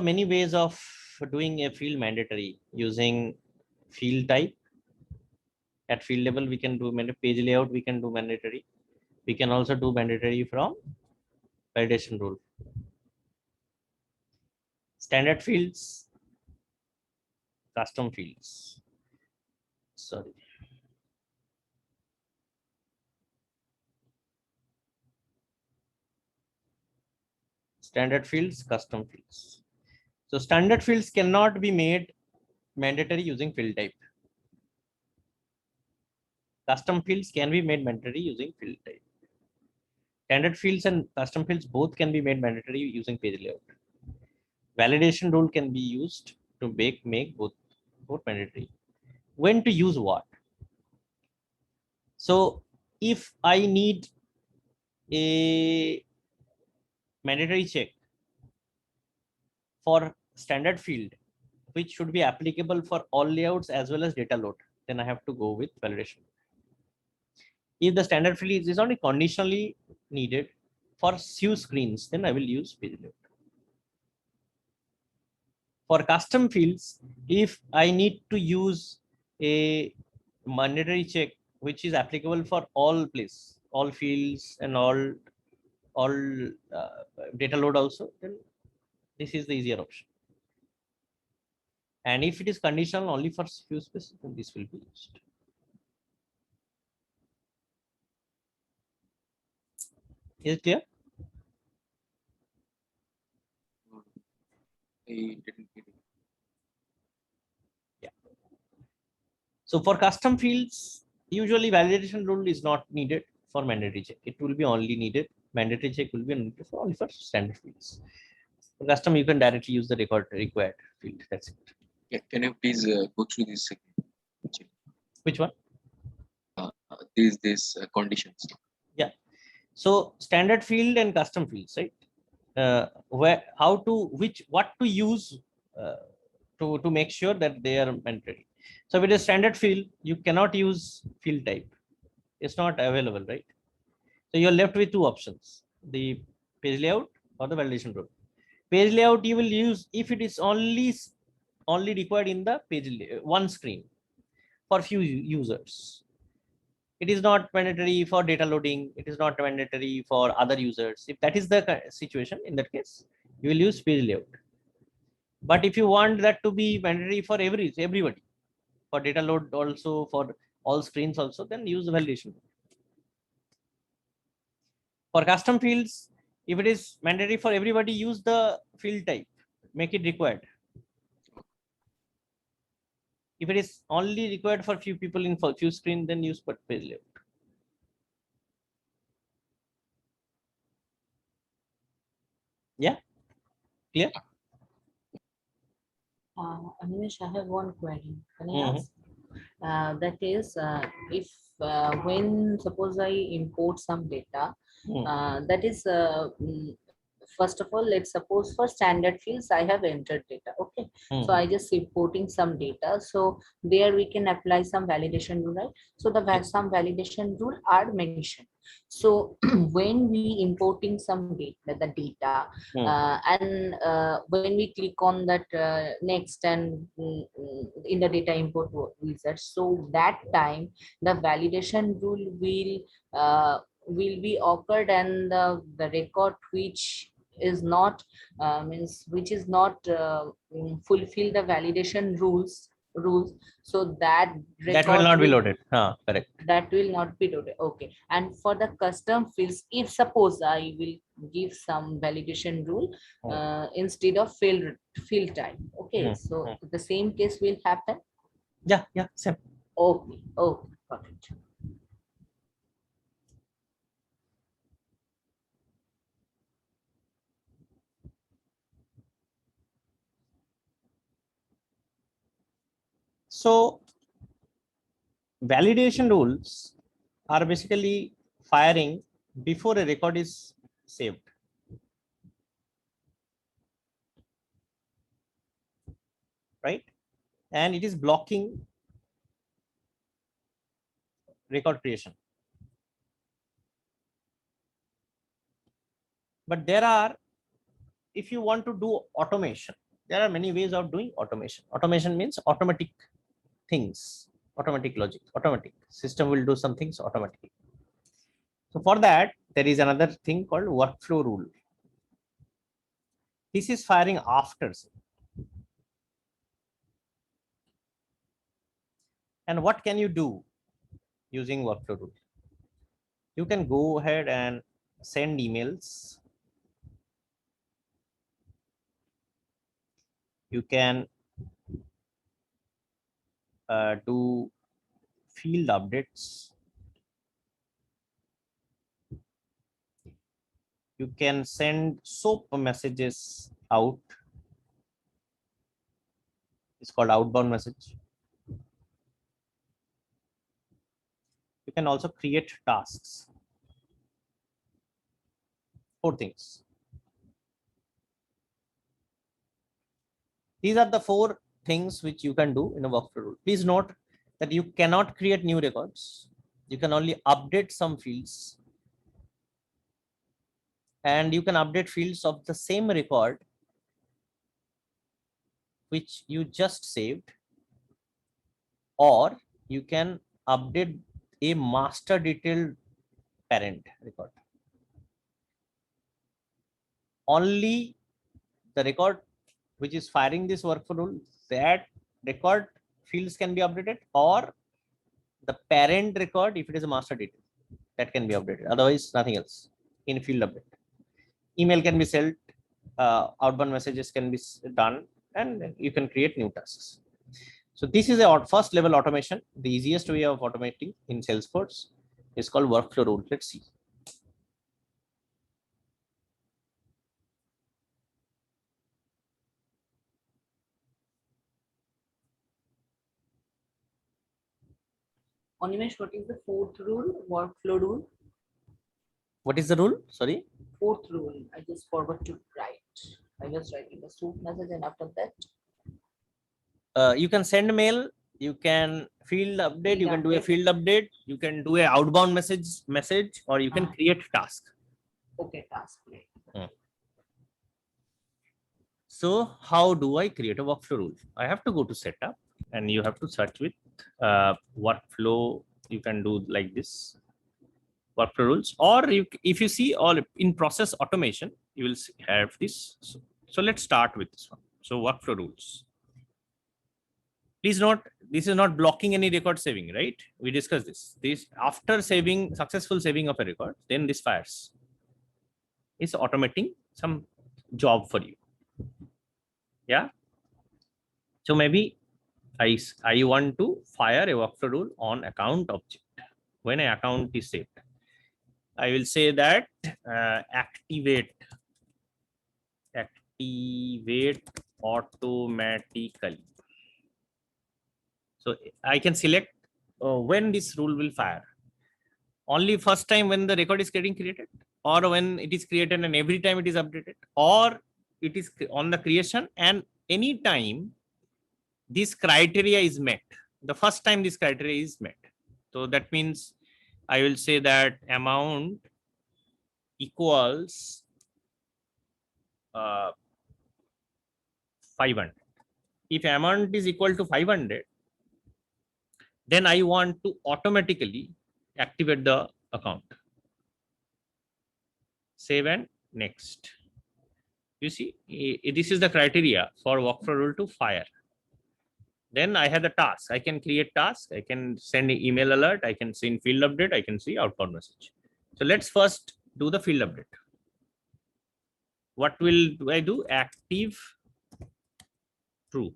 many ways of doing a field mandatory using field type. At field level, we can do page layout, we can do mandatory. We can also do mandatory from validation rule. Standard fields, custom fields. Sorry. Standard fields, custom fields. So standard fields cannot be made mandatory using field type. Custom fields can be made mandatory using field type. Standard fields and custom fields both can be made mandatory using page layout. Validation rule can be used to make both mandatory. When to use what? So if I need a mandatory check for standard field, which should be applicable for all layouts as well as data load, then I have to go with validation. If the standard field is only conditionally needed, for few screens, then I will use page layout. For custom fields, if I need to use a mandatory check which is applicable for all place, all fields and all data load also, then this is the easier option. And if it is conditional only for few spaces, then this will be used. Is it clear? I didn't get it. So for custom fields, usually validation rule is not needed for mandatory check. It will be only needed. Mandatory check will be needed for only for standard fields. For custom, you can directly use the required field. That's it. Yeah, can you please go through this again? Which one? These conditions. So standard field and custom fields, right? What to use to make sure that they are mandatory. So with a standard field, you cannot use field type. It's not available, right? So you're left with two options: the page layout or the validation rule. Page layout you will use if it is only required in the page one screen for few users. It is not mandatory for data loading. It is not mandatory for other users. If that is the situation, in that case, you will use page layout. But if you want that to be mandatory for everybody, for data load also, for all screens also, then use the validation. For custom fields, if it is mandatory for everybody, use the field type, make it required. If it is only required for few people in few screen, then use page layout. Yeah, clear? Animesh, I have one query. Can I Mhm. ask? That is, if when suppose I import some data, that is, first of all, let's suppose for standard fields, I have entered data. Okay. So I just importing some data. So there we can apply some validation rule, right? So some validation rule are mentioned. So when we importing some data, the data, and when we click on that next and in the data import wizard, so that time the validation rule will be occurred, and the record which is not which is not fulfill the validation rules, so that That will not be will- loaded. Correct. that will not be loaded. Okay. And for the custom fields, if suppose I will give some validation rule instead of field type, okay, so the same case will happen. Yeah, same. Okay, got it. So validation rules are basically firing before a record is saved. Right? And it is blocking record creation. But there are, if you want to do automation, there are many ways of doing automation. Automation means automatic things, automatic logic, automatic system will do some things automatically. So for that, there is another thing called workflow rule. This is firing after. And what can you do using workflow rule? You can go ahead and send emails. You can do field updates. You can send SOAP messages out. It's called outbound message. You can also create tasks. 4 things. These are the 4 things which you can do in a workflow rule. Please note that you cannot create new records. You can only update some fields. and you can update fields of the same record which you just saved, or you can update a master detailed parent record. Only the record which is firing this workflow rule, that record fields can be updated, or the parent record, if it is a master detail, that can be updated. Otherwise, nothing else in field update. Email can be sent, outbound messages can be done, and you can create new tasks. So this is a first level automation. The easiest way of automating in Salesforce is called workflow rule. Let's see. Animesh, what is the fourth rule? Workflow rule. What is the rule? Sorry. Fourth rule. I just forgot to write. I was writing the soup message, and after that, You can send mail. You can field update. You Field can do a update. field update. You can do a outbound message, or you can create task. okay, task. Right. So how do I create a workflow rule? I have to go to setup, and you have to search with workflow. You can do like this, workflow rules, or if you see all in process automation, you will have this. So let's start with this one. So workflow rules. Please note, this is not blocking any record saving, right? We discussed this. This after successful saving of a record, then this fires. It's automating some job for you. Yeah. So maybe I want to fire a workflow rule on account object when an account is saved. I will say that activate automatically. So I can select when this rule will fire. Only first time when the record is getting created, or when it is created and every time it is updated, or it is on the creation and any time this criteria is met. The first time this criteria is met. So that means I will say that amount equals 500. If amount is equal to 500, then I want to automatically activate the account. Save and next. You see, this is the criteria for workflow rule to fire. Then I have the task. I can create task. I can send an email alert. I can send field update. I can see outbound message. So let's first do the field update. What will I do? Active true.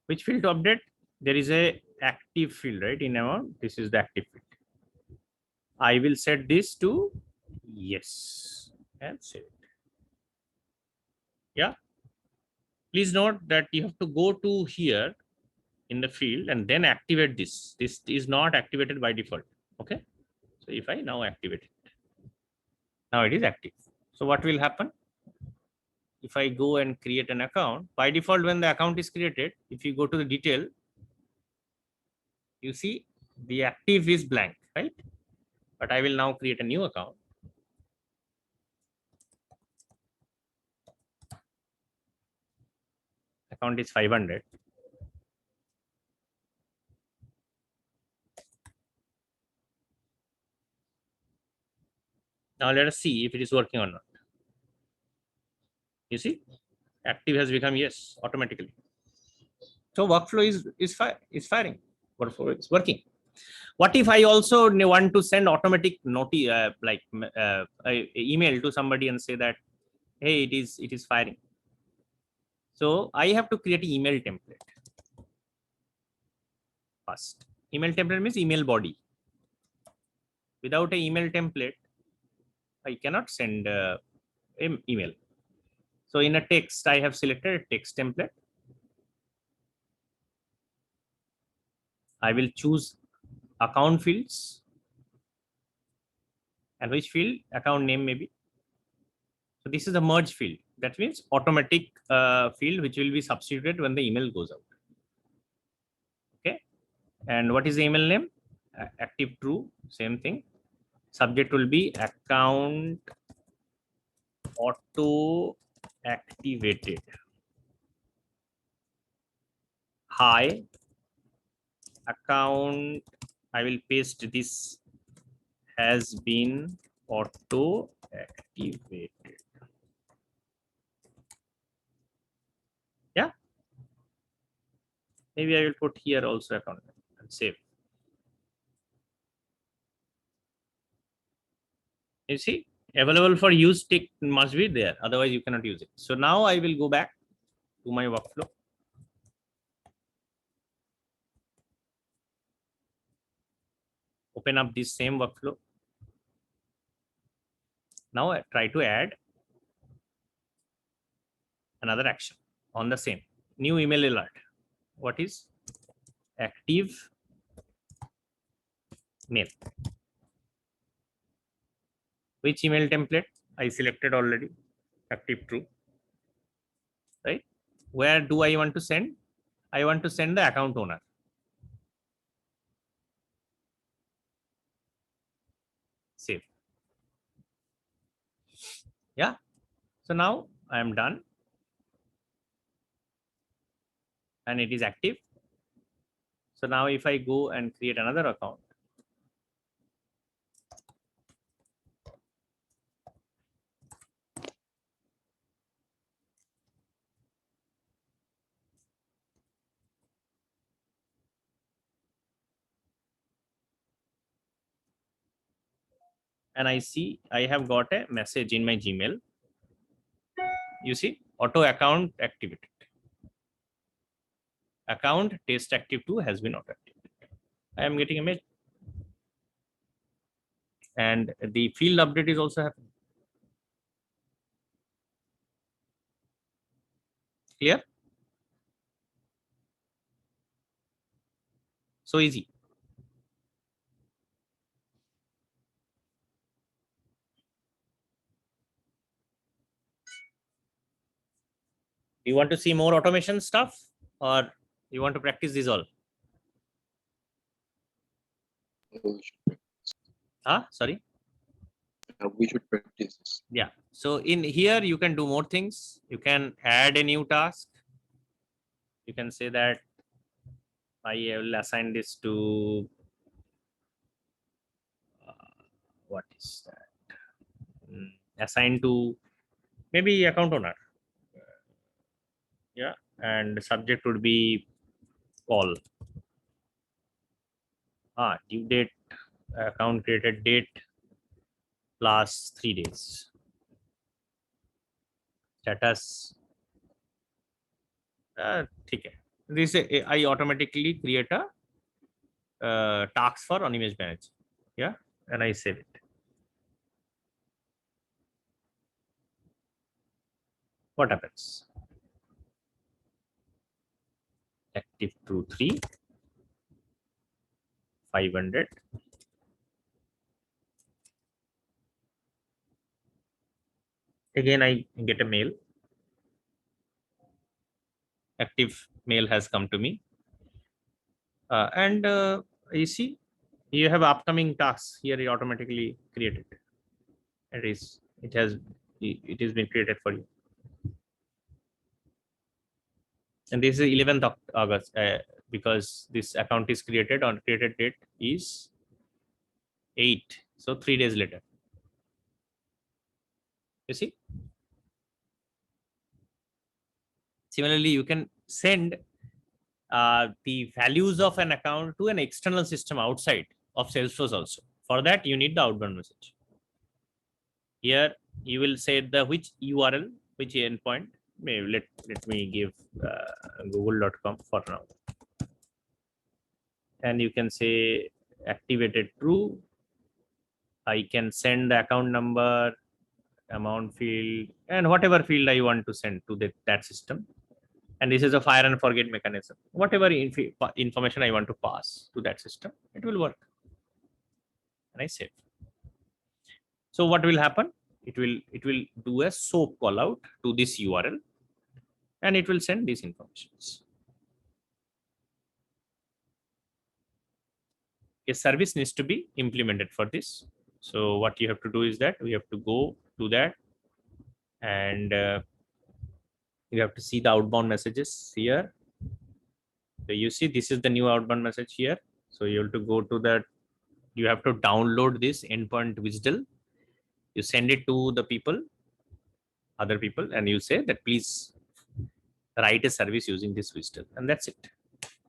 Which field to update? There is a active field, right? In amount, this is the active field. I will set this to yes and save it. Yeah. Please note that you have to go to here in the field and then activate this. This is not activated by default. Okay. So if I now activate it, now it is active. So what will happen? If I go and create an account, by default, when the account is created, if you go to the detail, you see the active is blank, right? But I will now create a new account. Account is 500. Now let us see if it is working or not. You see, active has become yes automatically. So workflow is firing. Workflow is working. What if I also want to send automatic email to somebody and say that, hey, it is firing. So I have to create an email template. First, email template means email body. Without an email template, I cannot send an email. So in a text, I have selected a text template. I will choose account fields. And which field? Account name maybe. So this is a merge field. That means automatic field which will be substituted when the email goes out. Okay. And what is the email name? active true, same thing. Subject will be account auto activated. Hi, account, I will paste this, has been auto activated. Yeah, maybe I will put here also account and save. You see, available for use tick must be there, otherwise you cannot use it. So now I will go back to my workflow. Open up this same workflow. Now I try to add another action on the same new email alert. What is active mail? Which email template? I selected already, active true, right? Where do I want to send? I want to send the account owner. Save. Yeah. So now I am done. And it is active. So now if I go and create another account, and I see I have got a message in my Gmail. You see, auto account activated. Account test active 2 has been auto activated. I am getting a mail. And the field update is also happening. Clear? So easy. You want to see more automation stuff, or you want to practice this all? Sorry. We should practice this. Yeah. So in here, you can do more things. You can add a new task. You can say that I will assign this to what is that? Assign to maybe account owner. Yeah, and the subject would be call. Due date, account created date, last 3 days. Status. Okay. This I automatically create a task for on-image manager. Yeah, and I save it. What happens? Active true 3, 500. Again, I get a mail. Active mail has come to me. And you see, you have upcoming tasks here. You automatically created. It is been created for you. And this is 11th of August because this account is created on created date is 8. So 3 days later. You see. Similarly, you can send the values of an account to an external system outside of Salesforce also. For that, you need the outbound message. Here, you will say the which URL, which endpoint. Maybe let me give google.com for now. And you can say activated true. I can send the account number, amount field, and whatever field I want to send to that system. And this is a fire and forget mechanism. Whatever information I want to pass to that system, it will work. And I save. So what will happen? It will do a SOAP call out to this URL, and it will send these informations. a service needs to be implemented for this. So what you have to do is that we have to go to that, and you have to see the outbound messages here. So you see, this is the new outbound message here. So you have to go to that. You have to download this endpoint WSDL. You send it to the people, other people, and you say that please write a service using this WSDL, and that's it.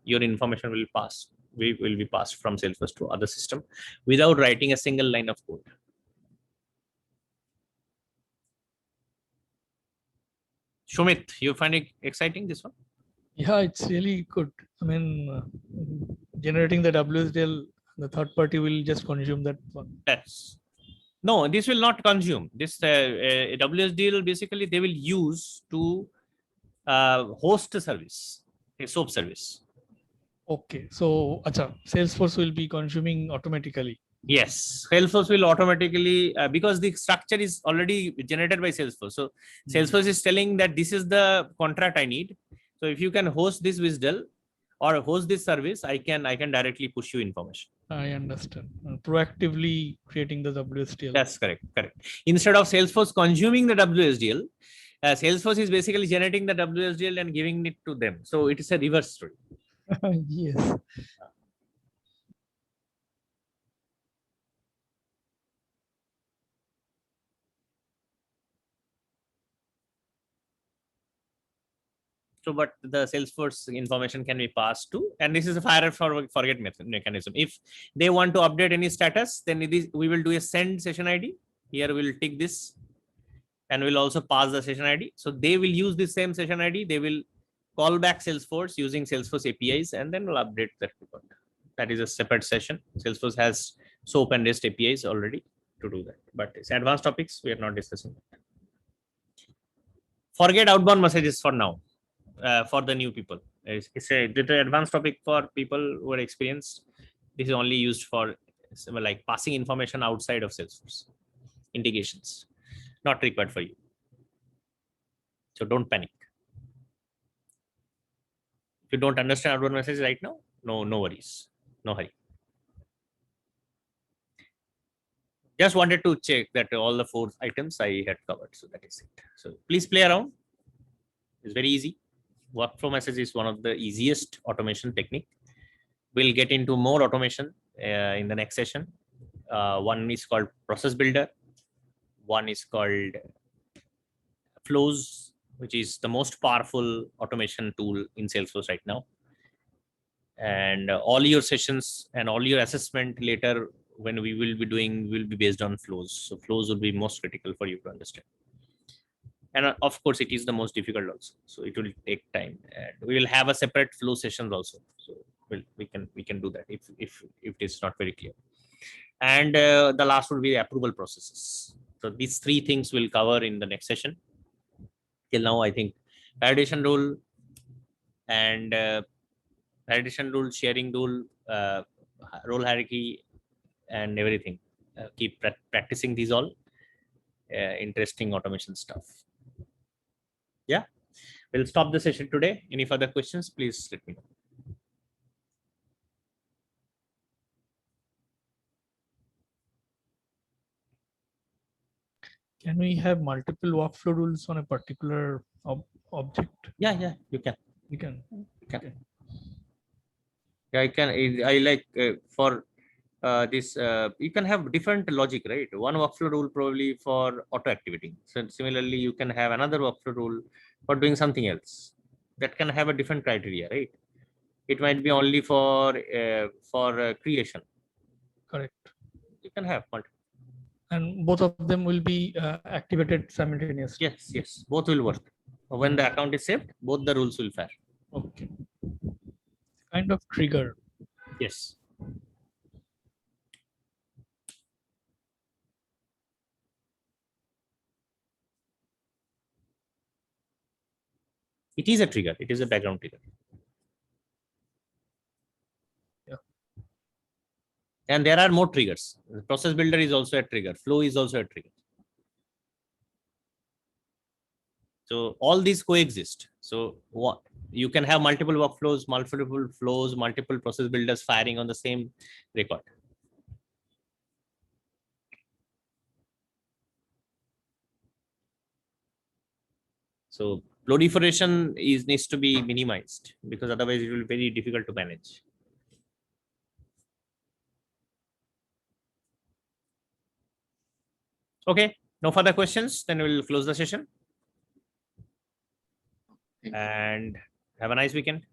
Your information will pass. We will be passed from Salesforce to other system without writing a single line of code. Shumit, you find it exciting, this one? Yeah, it's really good. I mean, generating the WSDL, the third party will just consume that one. Yes. No, this will not consume. This WSDL basically they will use to host a service, a SOAP service. Okay, so acha, Salesforce will be consuming automatically. Yes, Salesforce will automatically, because the structure is already generated by Salesforce. So Salesforce is telling that this is the contract I need. So if you can host this WSDL or host this service, I can directly push you information. I understand. Proactively creating the WSDL. That's correct. Correct. Instead of Salesforce consuming the WSDL, Salesforce is basically generating the WSDL and giving it to them. So it is a reverse story. Yes. So, but the Salesforce information can be passed to, and this is a fire forget mechanism. If they want to update any status, then we will do a send session ID. Here we will tick this, and we'll also pass the session ID. So they will use the same session ID. They will call back Salesforce using Salesforce APIs, and then we'll update that report. That is a separate session. Salesforce has SOAP and REST APIs already to do that, but it's advanced topics. We are not discussing. Forget outbound messages for now. For the new people, it's a advanced topic for people who are experienced. This is only used for like passing information outside of Salesforce integrations, not required for you. So don't panic. If you don't understand outbound messages right now, no worries, no hurry. Just wanted to check that all the 4 items I had covered. So that is it. So please play around. It's very easy. Workflow message is one of the easiest automation technique. We'll get into more automation in the next session. One is called process builder. One is called flows, which is the most powerful automation tool in Salesforce right now. And all your sessions and all your assessment later when we will be doing will be based on flows. So flows will be most critical for you to understand. And of course, it is the most difficult also. So it will take time, and we will have a separate flow sessions also. So we can do that if it is not very clear. And the last will be the approval processes. So these 3 things we'll cover in the next session. Till now, I think validation rule and validation rule, sharing rule, role hierarchy, and everything. Keep practicing these all interesting automation stuff. Yeah, we'll stop the session today. Any further questions, please let me know. Can we have multiple workflow rules on a particular object? Yeah, you can. You can. Okay. Yeah, I can. I like for this. You can have different logic, right? One workflow rule probably for auto activating. So similarly, you can have another workflow rule for doing something else. That can have a different criteria, right? It might be only for creation. Correct. You can have multiple. And both of them will be activated simultaneously. Yes, both will work. When the account is saved, both the rules will fire. Okay. Kind of trigger. Yes. It is a trigger. It is a background trigger. Yeah. And there are more triggers. The process builder is also a trigger. Flow is also a trigger. So all these coexist. So You can have multiple workflows, multiple flows, multiple process builders firing on the same record. So proliferation needs to be minimized, because otherwise it will be very difficult to manage. Okay, no further questions, then we'll close the session. Thank you. And have a nice weekend.